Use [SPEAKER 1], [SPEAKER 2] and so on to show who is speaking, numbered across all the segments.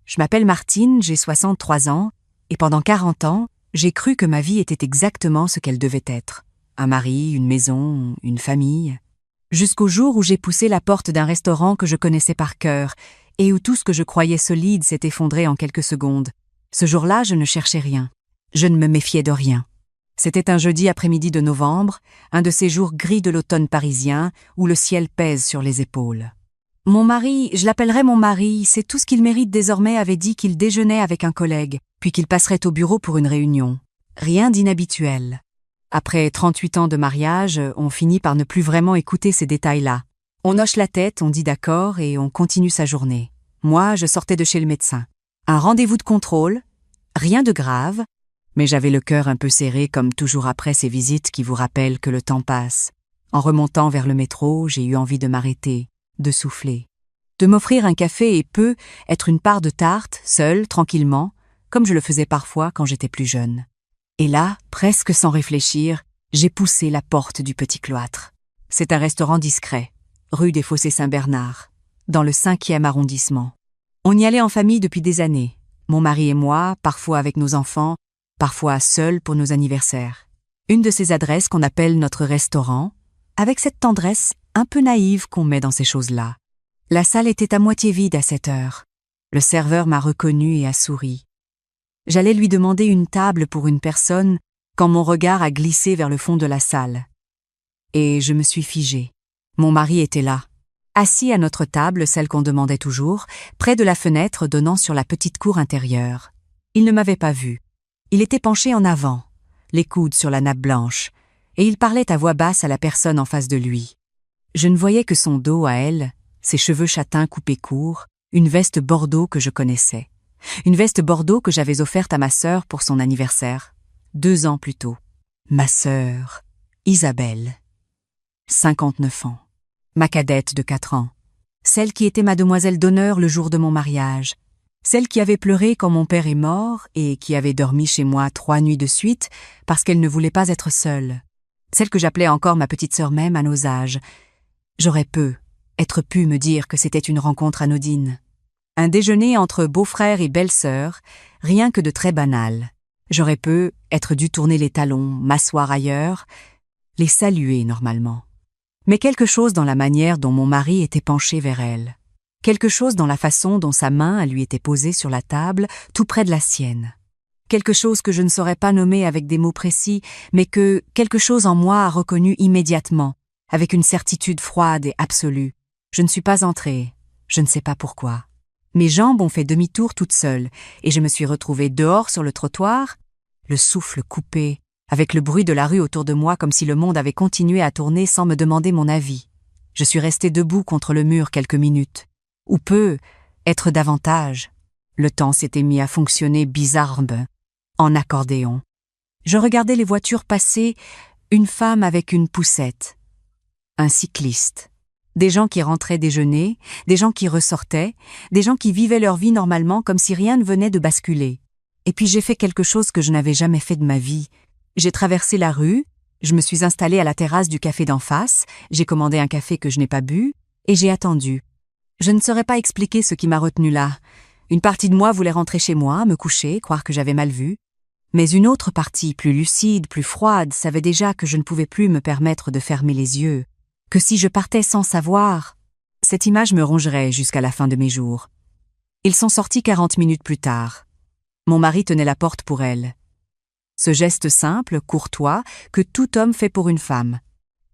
[SPEAKER 1] Je m'appelle Martine, j'ai 63 ans, et pendant 40 ans, j'ai cru que ma vie était exactement ce qu'elle devait être. Un mari, une maison, une famille. Jusqu'au jour où j'ai poussé la porte d'un restaurant que je connaissais par cœur, et où tout ce que je croyais solide s'est effondré en quelques secondes. Ce jour-là, je ne cherchais rien. Je ne me méfiais de rien. C'était un jeudi après-midi de novembre, un de ces jours gris de l'automne parisien, où le ciel pèse sur les épaules. Mon mari, je l'appellerai mon mari, c'est tout ce qu'il mérite désormais, avait dit qu'il déjeunait avec un collègue, puis qu'il passerait au bureau pour une réunion. Rien d'inhabituel. Après 38 ans de mariage, on finit par ne plus vraiment écouter ces détails-là. On hoche la tête, on dit d'accord et on continue sa journée. Moi, je sortais de chez le médecin. Un rendez-vous de contrôle, rien de grave, mais j'avais le cœur un peu serré comme toujours après ces visites qui vous rappellent que le temps passe. En remontant vers le métro, j'ai eu envie de m'arrêter, de souffler, de m'offrir un café et être une part de tarte, seule, tranquillement, comme je le faisais parfois quand j'étais plus jeune. Et là, presque sans réfléchir, j'ai poussé la porte du petit cloître. C'est un restaurant discret, rue des Fossés-Saint-Bernard, dans le 5e arrondissement. On y allait en famille depuis des années, mon mari et moi, parfois avec nos enfants, parfois seuls pour nos anniversaires. Une de ces adresses qu'on appelle notre restaurant, avec cette tendresse un peu naïve qu'on met dans ces choses-là. La salle était à moitié vide à cette heure. Le serveur m'a reconnu et a souri. J'allais lui demander une table pour une personne quand mon regard a glissé vers le fond de la salle. Et je me suis figée. Mon mari était là, assis à notre table, celle qu'on demandait toujours, près de la fenêtre donnant sur la petite cour intérieure. Il ne m'avait pas vue. Il était penché en avant, les coudes sur la nappe blanche, et il parlait à voix basse à la personne en face de lui. Je ne voyais que son dos à elle, ses cheveux châtains coupés courts, une veste bordeaux que je connaissais. Une veste bordeaux que j'avais offerte à ma sœur pour son anniversaire, 2 ans plus tôt. Ma sœur, Isabelle, 59 ans. Ma cadette de 4 ans. Celle qui était ma demoiselle d'honneur le jour de mon mariage. Celle qui avait pleuré quand mon père est mort et qui avait dormi chez moi 3 nuits de suite parce qu'elle ne voulait pas être seule. Celle que j'appelais encore ma petite sœur même à nos âges. J'aurais pu me dire que c'était une rencontre anodine. Un déjeuner entre beau-frère et belle-sœur, rien que de très banal. J'aurais être dû tourner les talons, m'asseoir ailleurs, les saluer normalement. Mais quelque chose dans la manière dont mon mari était penché vers elle. Quelque chose dans la façon dont sa main lui était posée sur la table, tout près de la sienne. Quelque chose que je ne saurais pas nommer avec des mots précis, mais que quelque chose en moi a reconnu immédiatement, avec une certitude froide et absolue. Je ne suis pas entrée, je ne sais pas pourquoi. Mes jambes ont fait demi-tour toutes seules, et je me suis retrouvée dehors sur le trottoir, le souffle coupé, avec le bruit de la rue autour de moi comme si le monde avait continué à tourner sans me demander mon avis. Je suis restée debout contre le mur quelques minutes. Ou être davantage. Le temps s'était mis à fonctionner bizarrement, en accordéon. Je regardais les voitures passer, une femme avec une poussette, un cycliste, des gens qui rentraient déjeuner, des gens qui ressortaient, des gens qui vivaient leur vie normalement comme si rien ne venait de basculer. Et puis j'ai fait quelque chose que je n'avais jamais fait de ma vie. J'ai traversé la rue, je me suis installée à la terrasse du café d'en face, j'ai commandé un café que je n'ai pas bu, et j'ai attendu. Je ne saurais pas expliquer ce qui m'a retenue là. Une partie de moi voulait rentrer chez moi, me coucher, croire que j'avais mal vu. Mais une autre partie, plus lucide, plus froide, savait déjà que je ne pouvais plus me permettre de fermer les yeux, que si je partais sans savoir, cette image me rongerait jusqu'à la fin de mes jours. Ils sont sortis 40 minutes plus tard. Mon mari tenait la porte pour elle. Ce geste simple, courtois, que tout homme fait pour une femme.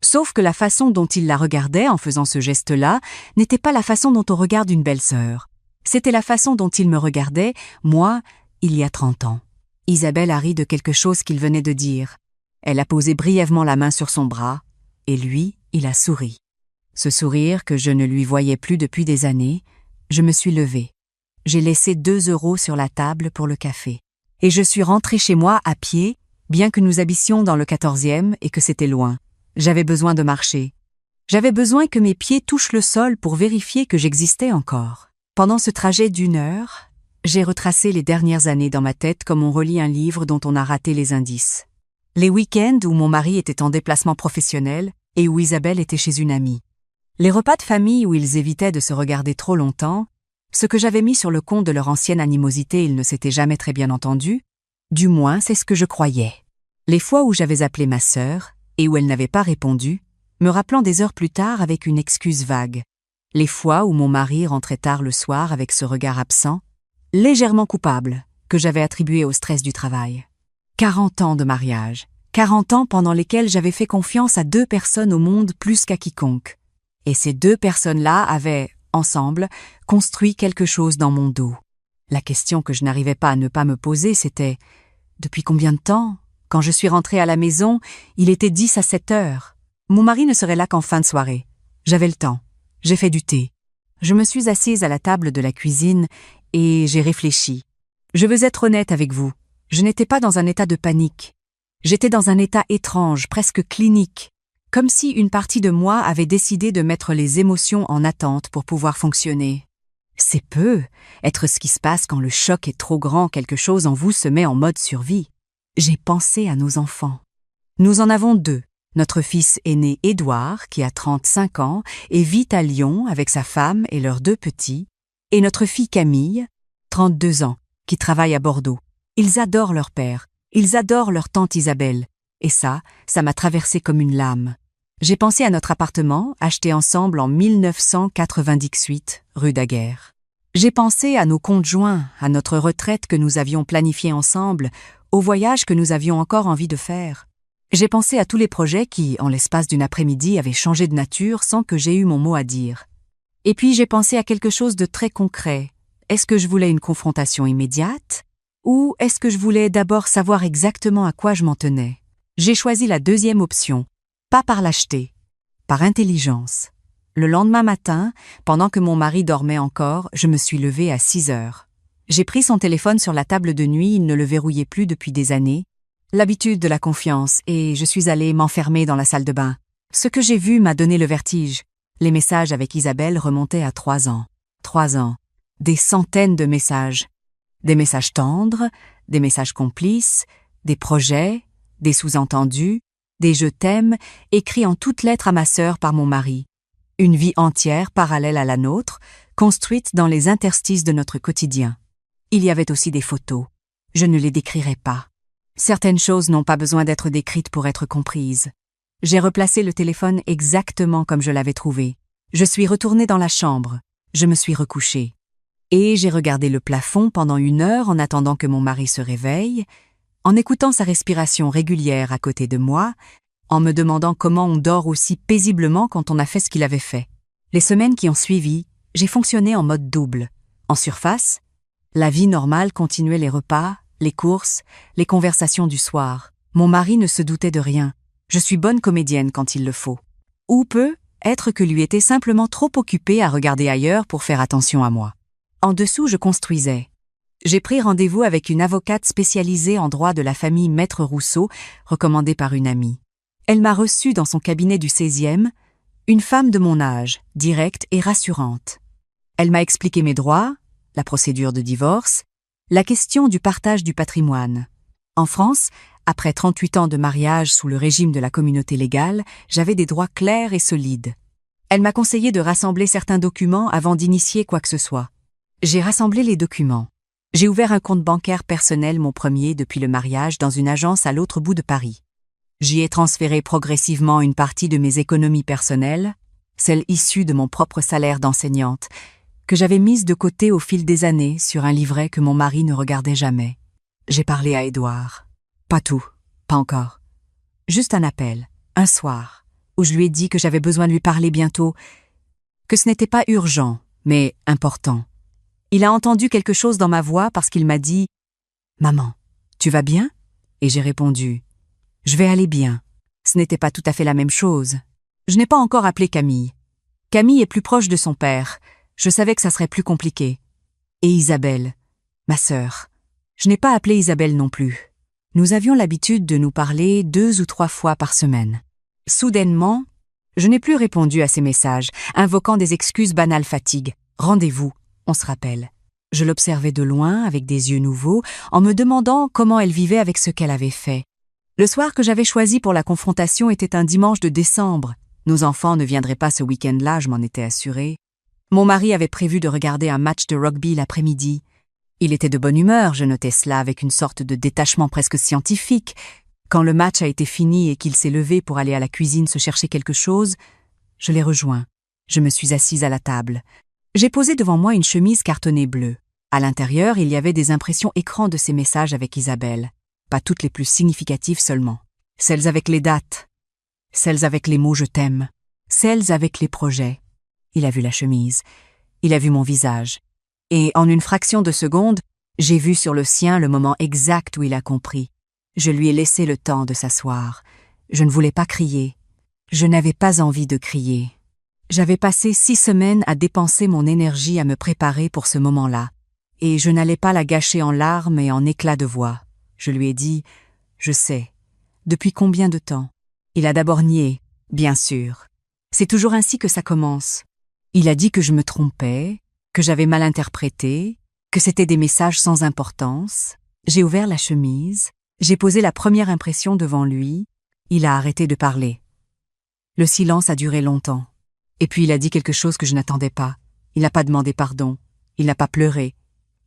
[SPEAKER 1] Sauf que la façon dont il la regardait en faisant ce geste-là n'était pas la façon dont on regarde une belle-sœur. C'était la façon dont il me regardait, moi, il y a 30 ans. Isabelle a ri de quelque chose qu'il venait de dire. Elle a posé brièvement la main sur son bras, et lui, il a souri. Ce sourire que je ne lui voyais plus depuis des années, je me suis levée. J'ai laissé 2 € sur la table pour le café. Et je suis rentrée chez moi à pied, bien que nous habissions dans le 14e et que c'était loin. J'avais besoin de marcher. J'avais besoin que mes pieds touchent le sol pour vérifier que j'existais encore. Pendant ce trajet d'1 heure, j'ai retracé les dernières années dans ma tête comme on relit un livre dont on a raté les indices. Les week-ends où mon mari était en déplacement professionnel et où Isabelle était chez une amie. Les repas de famille où ils évitaient de se regarder trop longtemps, Ce que j'avais mis sur le compte de leur ancienne animosité, ils ne s'étaient jamais très bien entendus. Du moins, c'est ce que je croyais. Les fois où j'avais appelé ma sœur, et où elle n'avait pas répondu, me rappelant des heures plus tard avec une excuse vague. Les fois où mon mari rentrait tard le soir avec ce regard absent, légèrement coupable, que j'avais attribué au stress du travail. 40 ans de mariage, 40 ans pendant lesquels j'avais fait confiance à 2 personnes au monde plus qu'à quiconque. Et ces 2 personnes-là avaient, ensemble, construit quelque chose dans mon dos. La question que je n'arrivais pas à ne pas me poser, c'était « Depuis combien de temps ? Quand je suis rentrée à la maison, il était 10 à 7 heures. Mon mari ne serait là qu'en fin de soirée. J'avais le temps. J'ai fait du thé. Je me suis assise à la table de la cuisine et j'ai réfléchi. Je veux être honnête avec vous. Je n'étais pas dans un état de panique. J'étais dans un état étrange, presque clinique, comme si une partie de moi avait décidé de mettre les émotions en attente pour pouvoir fonctionner. C'est peu, être ce qui se passe quand le choc est trop grand, quelque chose en vous se met en mode survie. J'ai pensé à nos enfants. Nous en avons 2. Notre fils aîné Édouard, qui a 35 ans, et vit à Lyon avec sa femme et leurs 2 petits, et notre fille Camille, 32 ans, qui travaille à Bordeaux. Ils adorent leur père, ils adorent leur tante Isabelle, et ça m'a traversé comme une lame. J'ai pensé à notre appartement, acheté ensemble en 1998, rue Daguerre. J'ai pensé à nos comptes joints, à notre retraite que nous avions planifiée ensemble, au voyage que nous avions encore envie de faire. J'ai pensé à tous les projets qui, en l'espace d'une après-midi, avaient changé de nature sans que j'aie eu mon mot à dire. Et puis j'ai pensé à quelque chose de très concret. Est-ce que je voulais une confrontation immédiate ? Ou est-ce que je voulais d'abord savoir exactement à quoi je m'en tenais ? J'ai choisi la 2e option, pas par lâcheté, par intelligence. Le lendemain matin, pendant que mon mari dormait encore, je me suis levée à 6 heures. J'ai pris son téléphone sur la table de nuit, il ne le verrouillait plus depuis des années. L'habitude de la confiance, et je suis allée m'enfermer dans la salle de bain. Ce que j'ai vu m'a donné le vertige. Les messages avec Isabelle remontaient à 3 ans. 3 ans. Des centaines de messages. Des messages tendres, des messages complices, des projets, des sous-entendus, des « je t'aime » écrits en toutes lettres à ma sœur par mon mari. Une vie entière parallèle à la nôtre, construite dans les interstices de notre quotidien. Il y avait aussi des photos. Je ne les décrirai pas. Certaines choses n'ont pas besoin d'être décrites pour être comprises. J'ai replacé le téléphone exactement comme je l'avais trouvé. Je suis retournée dans la chambre. Je me suis recouchée. Et j'ai regardé le plafond pendant 1 heure en attendant que mon mari se réveille, en écoutant sa respiration régulière à côté de moi, en me demandant comment on dort aussi paisiblement quand on a fait ce qu'il avait fait. Les semaines qui ont suivi, j'ai fonctionné en mode double. En surface, la vie normale continuait, les repas, les courses, les conversations du soir. Mon mari ne se doutait de rien. Je suis bonne comédienne quand il le faut. Ou peut être que lui était simplement trop occupé à regarder ailleurs pour faire attention à moi. En dessous, je construisais. J'ai pris rendez-vous avec une avocate spécialisée en droit de la famille Maître Rousseau, recommandée par une amie. Elle m'a reçue dans son cabinet du 16e, une femme de mon âge, directe et rassurante. Elle m'a expliqué mes droits, la procédure de divorce, la question du partage du patrimoine. En France, après 38 ans de mariage sous le régime de la communauté légale, j'avais des droits clairs et solides. Elle m'a conseillé de rassembler certains documents avant d'initier quoi que ce soit. J'ai rassemblé les documents. J'ai ouvert un compte bancaire personnel, mon premier depuis le mariage, dans une agence à l'autre bout de Paris. J'y ai transféré progressivement une partie de mes économies personnelles, celles issues de mon propre salaire d'enseignante, que j'avais mise de côté au fil des années sur un livret que mon mari ne regardait jamais. J'ai parlé à Édouard. Pas tout, pas encore. Juste un appel, un soir, où je lui ai dit que j'avais besoin de lui parler bientôt, que ce n'était pas urgent, mais important. Il a entendu quelque chose dans ma voix parce qu'il m'a dit « Maman, tu vas bien ?» Et j'ai répondu « Je vais aller bien. » Ce n'était pas tout à fait la même chose. Je n'ai pas encore appelé Camille. Camille est plus proche de son père. Je savais que ça serait plus compliqué. Et Isabelle, ma sœur. Je n'ai pas appelé Isabelle non plus. Nous avions l'habitude de nous parler 2 ou 3 fois par semaine. Soudainement, je n'ai plus répondu à ses messages, invoquant des excuses banales, fatigue. Rendez-vous, on se rappelle. Je l'observais de loin, avec des yeux nouveaux, en me demandant comment elle vivait avec ce qu'elle avait fait. Le soir que j'avais choisi pour la confrontation était un dimanche de décembre. Nos enfants ne viendraient pas ce week-end-là, je m'en étais assurée. Mon mari avait prévu de regarder un match de rugby l'après-midi. Il était de bonne humeur, je notais cela avec une sorte de détachement presque scientifique. Quand le match a été fini et qu'il s'est levé pour aller à la cuisine se chercher quelque chose, je l'ai rejoint. Je me suis assise à la table. J'ai posé devant moi une chemise cartonnée bleue. À l'intérieur, il y avait des impressions écran de ses messages avec Isabelle. Pas toutes les plus significatives seulement. Celles avec les dates. Celles avec les mots « je t'aime ». Celles avec les projets. Il a vu la chemise. Il a vu mon visage. Et en une fraction de seconde, j'ai vu sur le sien le moment exact où il a compris. Je lui ai laissé le temps de s'asseoir. Je ne voulais pas crier. Je n'avais pas envie de crier. J'avais passé 6 semaines à dépenser mon énergie à me préparer pour ce moment-là. Et je n'allais pas la gâcher en larmes et en éclats de voix. Je lui ai dit « Je sais. Depuis combien de temps ?» Il a d'abord nié, bien sûr. C'est toujours ainsi que ça commence. Il a dit que je me trompais, que j'avais mal interprété, que c'était des messages sans importance. J'ai ouvert la chemise, j'ai posé la première impression devant lui. Il a arrêté de parler. Le silence a duré longtemps. Et puis il a dit quelque chose que je n'attendais pas. Il n'a pas demandé pardon. Il n'a pas pleuré.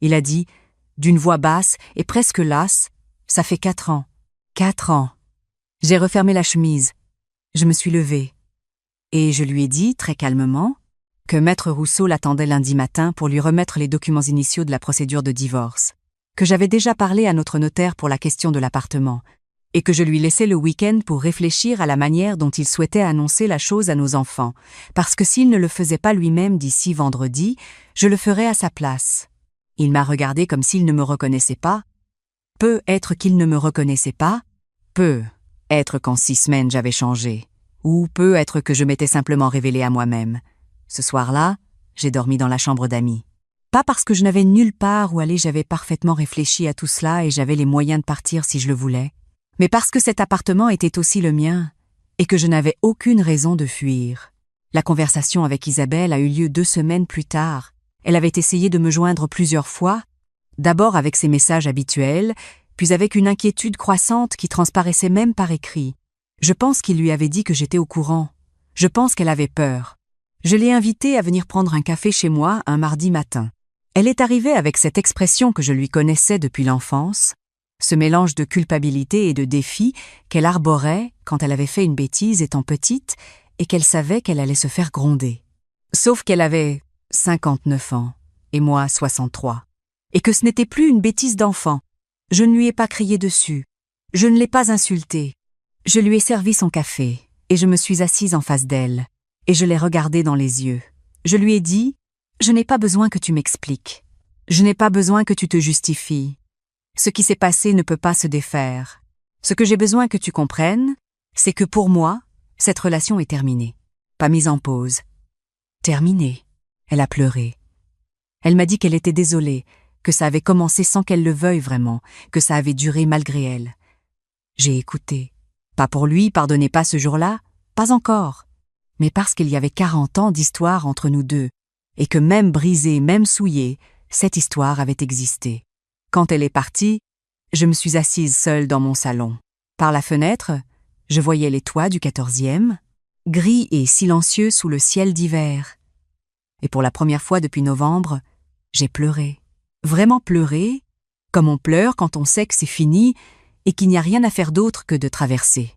[SPEAKER 1] Il a dit, d'une voix basse et presque lasse, « Ça fait 4 ans. 4 ans. » J'ai refermé la chemise. Je me suis levée. Et je lui ai dit, très calmement, que Maître Rousseau l'attendait lundi matin pour lui remettre les documents initiaux de la procédure de divorce, que j'avais déjà parlé à notre notaire pour la question de l'appartement, et que je lui laissais le week-end pour réfléchir à la manière dont il souhaitait annoncer la chose à nos enfants, parce que s'il ne le faisait pas lui-même d'ici vendredi, je le ferais à sa place. Il m'a regardé comme s'il ne me reconnaissait pas. Peut être qu'il ne me reconnaissait pas, peut être qu'en 6 semaines j'avais changé, ou peut être que je m'étais simplement révélée à moi-même. Ce soir-là, j'ai dormi dans la chambre d'amis. Pas parce que je n'avais nulle part où aller, j'avais parfaitement réfléchi à tout cela et j'avais les moyens de partir si je le voulais, mais parce que cet appartement était aussi le mien et que je n'avais aucune raison de fuir. La conversation avec Isabelle a eu lieu 2 semaines plus tard. Elle avait essayé de me joindre plusieurs fois, d'abord avec ses messages habituels, puis avec une inquiétude croissante qui transparaissait même par écrit. Je pense qu'il lui avait dit que j'étais au courant. Je pense qu'elle avait peur. Je l'ai invitée à venir prendre un café chez moi un mardi matin. Elle est arrivée avec cette expression que je lui connaissais depuis l'enfance, ce mélange de culpabilité et de défi qu'elle arborait quand elle avait fait une bêtise étant petite et qu'elle savait qu'elle allait se faire gronder. Sauf qu'elle avait 59 ans et moi 63, et que ce n'était plus une bêtise d'enfant. Je ne lui ai pas crié dessus, je ne l'ai pas insultée. Je lui ai servi son café et je me suis assise en face d'elle et je l'ai regardée dans les yeux. Je lui ai dit « Je n'ai pas besoin que tu m'expliques. Je n'ai pas besoin que tu te justifies. Ce qui s'est passé ne peut pas se défaire. Ce que j'ai besoin que tu comprennes, c'est que pour moi, cette relation est terminée, pas mise en pause. Terminée. » Elle a pleuré. Elle m'a dit qu'elle était désolée, que ça avait commencé sans qu'elle le veuille vraiment, que ça avait duré malgré elle. J'ai écouté. Pas pour lui, pardonnez pas ce jour-là, pas encore, mais parce qu'il y avait 40 ans d'histoire entre nous deux, et que même brisée, même souillée, cette histoire avait existé. Quand elle est partie, je me suis assise seule dans mon salon. Par la fenêtre, je voyais les toits du 14e, gris et silencieux sous le ciel d'hiver. Et pour la première fois depuis novembre, j'ai pleuré. Vraiment pleuré, comme on pleure quand on sait que c'est fini et qu'il n'y a rien à faire d'autre que de traverser.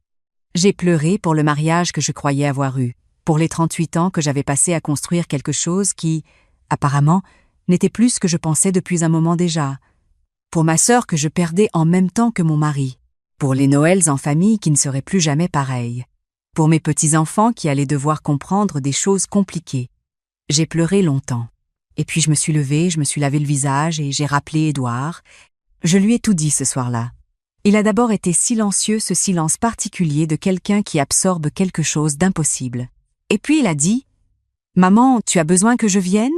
[SPEAKER 1] J'ai pleuré pour le mariage que je croyais avoir eu, pour les 38 ans que j'avais passés à construire quelque chose qui, apparemment, n'était plus ce que je pensais depuis un moment déjà, pour ma sœur que je perdais en même temps que mon mari, pour les Noëls en famille qui ne seraient plus jamais pareils, pour mes petits-enfants qui allaient devoir comprendre des choses compliquées. J'ai pleuré longtemps. Et puis je me suis levée, je me suis lavé le visage et j'ai rappelé Édouard. Je lui ai tout dit ce soir-là. Il a d'abord été silencieux, ce silence particulier de quelqu'un qui absorbe quelque chose d'impossible. Et puis il a dit « Maman, tu as besoin que je vienne ?»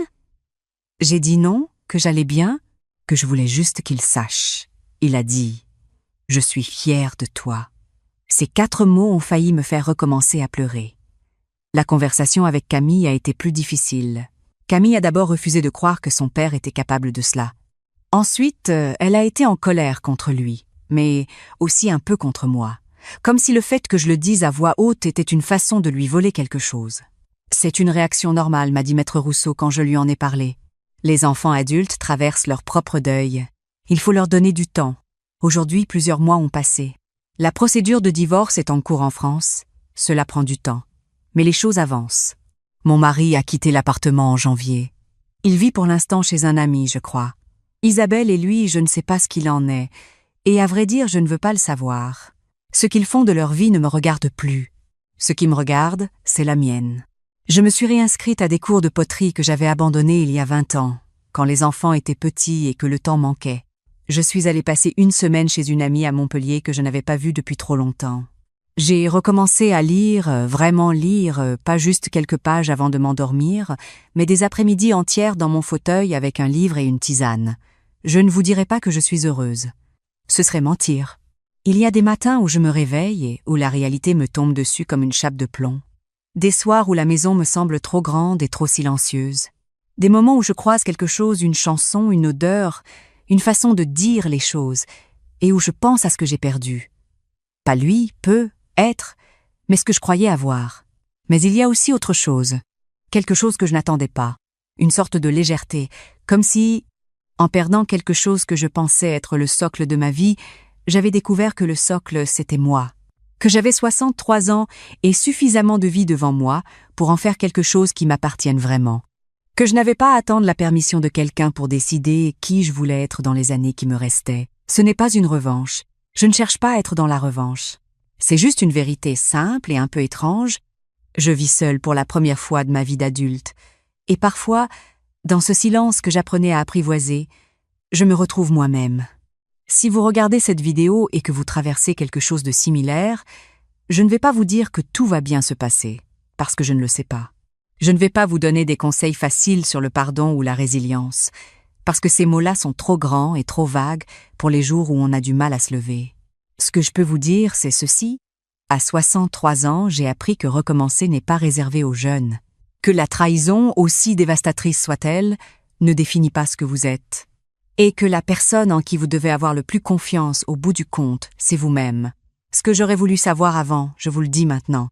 [SPEAKER 1] J'ai dit non, que j'allais bien, que je voulais juste qu'il sache. Il a dit « Je suis fière de toi ». Ces 4 mots ont failli me faire recommencer à pleurer. La conversation avec Camille a été plus difficile. Camille a d'abord refusé de croire que son père était capable de cela. Ensuite, elle a été en colère contre lui, mais aussi un peu contre moi, comme si le fait que je le dise à voix haute était une façon de lui voler quelque chose. C'est une réaction normale, m'a dit Maître Rousseau quand je lui en ai parlé. Les enfants adultes traversent leur propre deuil. Il faut leur donner du temps. Aujourd'hui, plusieurs mois ont passé. La procédure de divorce est en cours en France. Cela prend du temps. Mais les choses avancent. Mon mari a quitté l'appartement en janvier. Il vit pour l'instant chez un ami, je crois. Isabelle et lui, je ne sais pas ce qu'il en est. Et à vrai dire, je ne veux pas le savoir. Ce qu'ils font de leur vie ne me regarde plus. Ce qui me regarde, c'est la mienne. Je me suis réinscrite à des cours de poterie que j'avais abandonnés il y a 20 ans, quand les enfants étaient petits et que le temps manquait. Je suis allée passer une semaine chez une amie à Montpellier que je n'avais pas vue depuis trop longtemps. J'ai recommencé à lire, vraiment lire, pas juste quelques pages avant de m'endormir, mais des après-midi entières dans mon fauteuil avec un livre et une tisane. Je ne vous dirai pas que je suis heureuse. Ce serait mentir. Il y a des matins où je me réveille et où la réalité me tombe dessus comme une chape de plomb. Des soirs où la maison me semble trop grande et trop silencieuse. Des moments où je croise quelque chose, une chanson, une odeur, une façon de dire les choses, et où je pense à ce que j'ai perdu. Pas lui, peu, être, mais ce que je croyais avoir. Mais il y a aussi autre chose, quelque chose que je n'attendais pas, une sorte de légèreté, comme si, en perdant quelque chose que je pensais être le socle de ma vie, j'avais découvert que le socle, c'était moi, que j'avais 63 ans et suffisamment de vie devant moi pour en faire quelque chose qui m'appartienne vraiment, que je n'avais pas à attendre la permission de quelqu'un pour décider qui je voulais être dans les années qui me restaient. Ce n'est pas une revanche. Je ne cherche pas à être dans la revanche. C'est juste une vérité simple et un peu étrange. Je vis seule pour la première fois de ma vie d'adulte. Et parfois, dans ce silence que j'apprenais à apprivoiser, je me retrouve moi-même. Si vous regardez cette vidéo et que vous traversez quelque chose de similaire, je ne vais pas vous dire que tout va bien se passer, parce que je ne le sais pas. Je ne vais pas vous donner des conseils faciles sur le pardon ou la résilience, parce que ces mots-là sont trop grands et trop vagues pour les jours où on a du mal à se lever. Ce que je peux vous dire, c'est ceci. À 63 ans, j'ai appris que recommencer n'est pas réservé aux jeunes. Que la trahison, aussi dévastatrice soit-elle, ne définit pas ce que vous êtes. Et que la personne en qui vous devez avoir le plus confiance au bout du compte, c'est vous-même. Ce que j'aurais voulu savoir avant, je vous le dis maintenant.